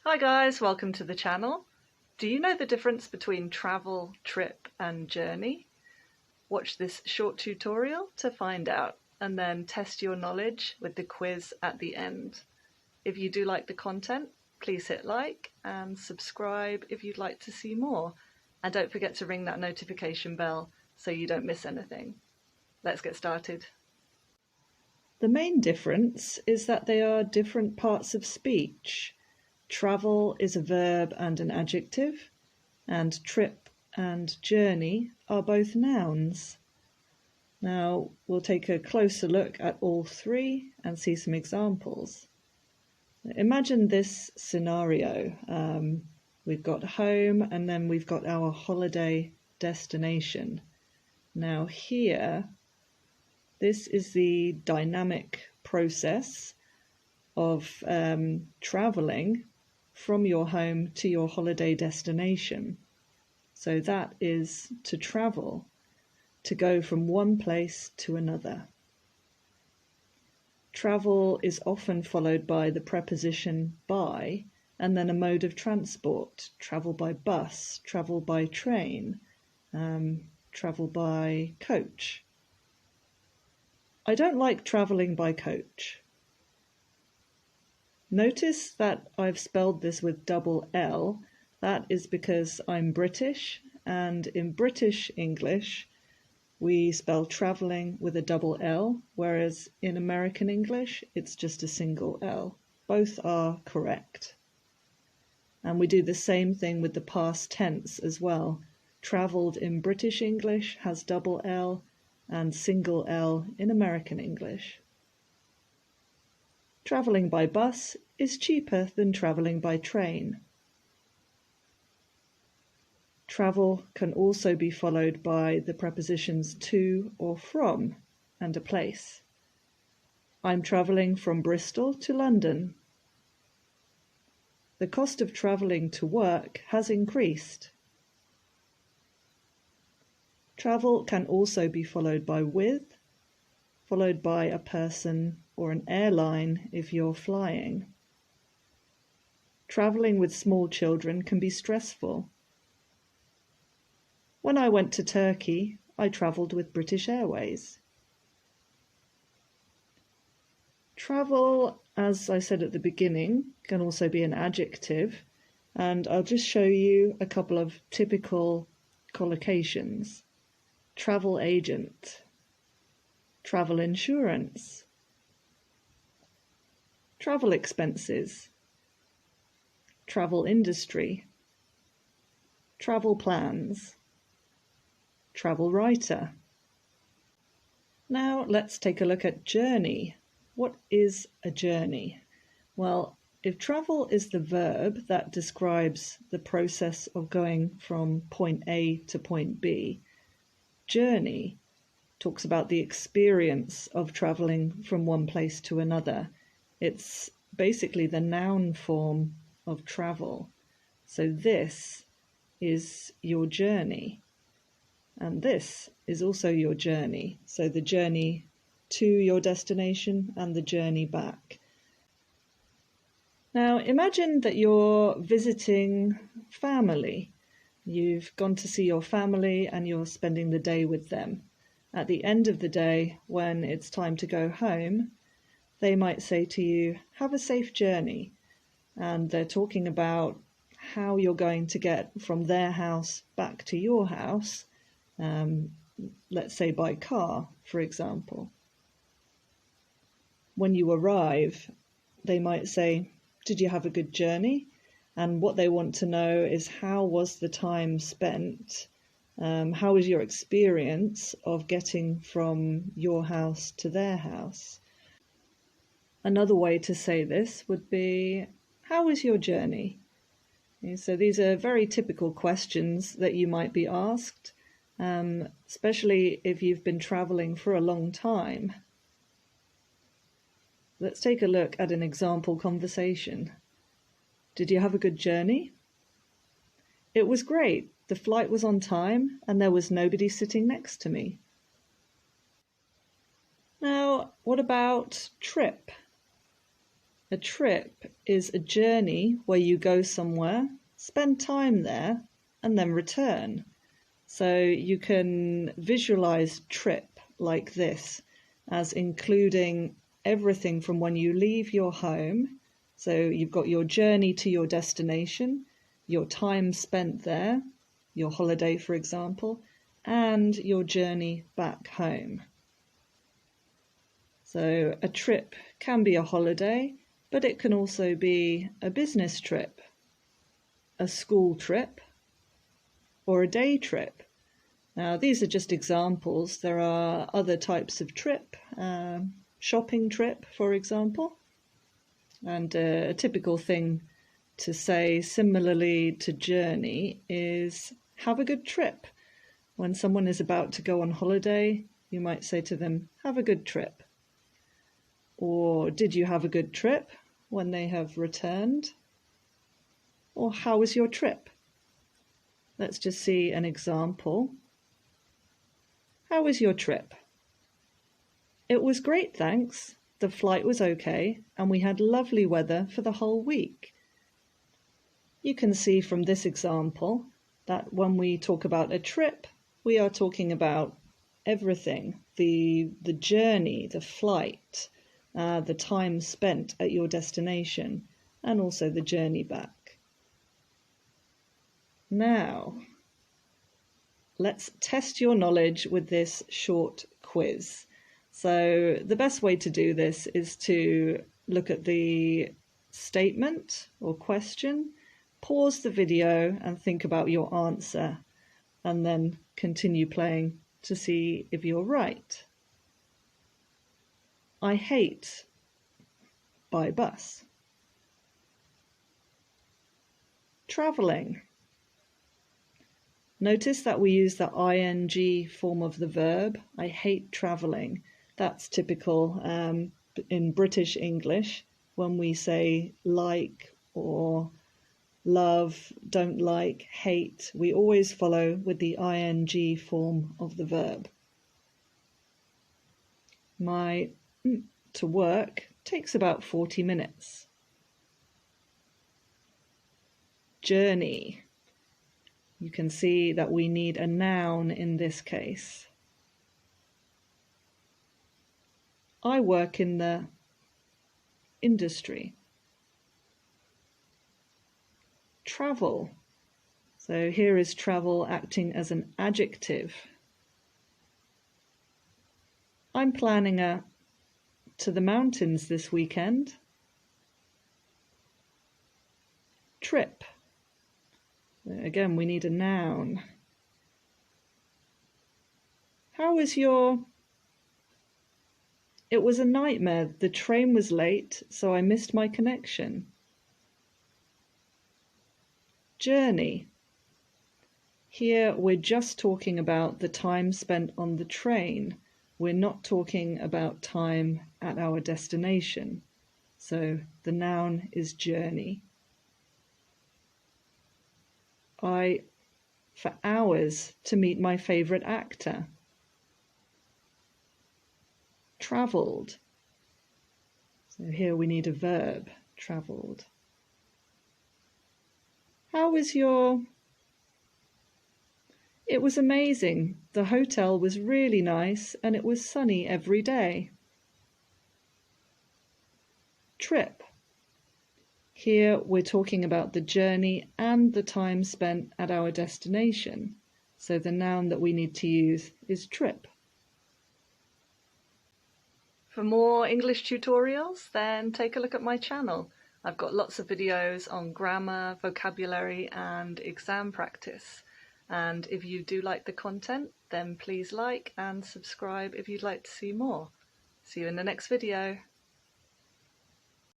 Hi guys, welcome to the channel. Do you know the difference between travel, trip and journey? Watch this short tutorial to find out and then test your knowledge with the quiz at the end. If you do like the content, please hit like and subscribe if you'd like to see more. And don't forget to ring that notification bell so you don't miss anything. Let's get started. The main difference is that they are different parts of speech. Travel is a verb and an adjective, and trip and journey are both nouns. Now we'll take a closer look at all three and see some examples. Imagine this scenario. We've got home and then we've got our holiday destination. Now here, this is the dynamic process of travelling from your home to your holiday destination. So that is to travel, to go from one place to another. Travel is often followed by the preposition by and then a mode of transport. Travel by bus, travel by train, travel by coach. I don't like travelling by coach. Notice that I've spelled this with double L. That is because I'm British, and in British English we spell travelling with a double L, whereas in American English it's just a single L. Both are correct. And we do the same thing with the past tense as well. Travelled in British English has double L and single L in American English. Travelling by bus is cheaper than travelling by train. Travel can also be followed by the prepositions to or from and a place. I'm travelling from Bristol to London. The cost of travelling to work has increased. Travel can also be followed by with, followed by a person or an airline if you're flying. Travelling with small children can be stressful. When I went to Turkey, I travelled with British Airways. Travel, as I said at the beginning, can also be an adjective, and I'll just show you a couple of typical collocations. Travel agent, travel insurance, travel expenses, travel industry, travel plans, travel writer. Now let's take a look at journey. What is a journey? Well, if travel is the verb that describes the process of going from point A to point B, journey talks about the experience of travelling from one place to another. It's basically the noun form of travel. So this is your journey. And this is also your journey. So the journey to your destination and the journey back. Now imagine that you're visiting family. You've gone to see your family and you're spending the day with them. At the end of the day, when it's time to go home, they might say to you, "Have a safe journey." And they're talking about how you're going to get from their house back to your house, let's say by car, for example. When you arrive, they might say, "Did you have a good journey?" And what they want to know is, how was the time spent? How was your experience of getting from your house to their house? Another way to say this would be, "How was your journey?" So these are very typical questions that you might be asked, especially if you've been travelling for a long time. Let's take a look at an example conversation. Did you have a good journey? It was great. The flight was on time and there was nobody sitting next to me. Now, what about trip? A trip is a journey where you go somewhere, spend time there, and then return. So you can visualize trip like this as including everything from when you leave your home. So you've got your journey to your destination, your time spent there, your holiday, for example, and your journey back home. So a trip can be a holiday, but it can also be a business trip, a school trip, or a day trip. Now, these are just examples. There are other types of trip, shopping trip, for example. And a typical thing to say similarly to journey is have a good trip. When someone is about to go on holiday, you might say to them, have a good trip. Or did you have a good trip when they have returned? Or how was your trip? Let's just see an example. How was your trip? It was great, thanks. The flight was okay, and we had lovely weather for the whole week. You can see from this example that when we talk about a trip, we are talking about everything, the journey, the flight, the time spent at your destination, and also the journey back. Now, let's test your knowledge with this short quiz. So the best way to do this is to look at the statement or question, pause the video and think about your answer, and then continue playing to see if you're right. I hate by bus. Traveling. Notice that we use the ing form of the verb. I hate traveling. That's typical in British English when we say like or love, don't like, hate. We always follow with the ing form of the verb. My to work takes about 40 minutes. Journey. You can see that we need a noun in this case. I work in the industry. Travel. So here is travel acting as an adjective. I'm planning to the mountains this weekend. Trip. Again, we need a noun. How was your... It was a nightmare. The train was late, so I missed my connection. Journey. Here we're just talking about the time spent on the train. We're not talking about time at our destination. So the noun is journey. For hours to meet my favourite actor. Travelled. So here we need a verb, travelled. How was your... It was amazing. The hotel was really nice and it was sunny every day. Trip. Here we're talking about the journey and the time spent at our destination. So the noun that we need to use is trip. For more English tutorials, then take a look at my channel. I've got lots of videos on grammar, vocabulary and exam practice. And if you do like the content, then please like and subscribe if you'd like to see more. See you in the next video.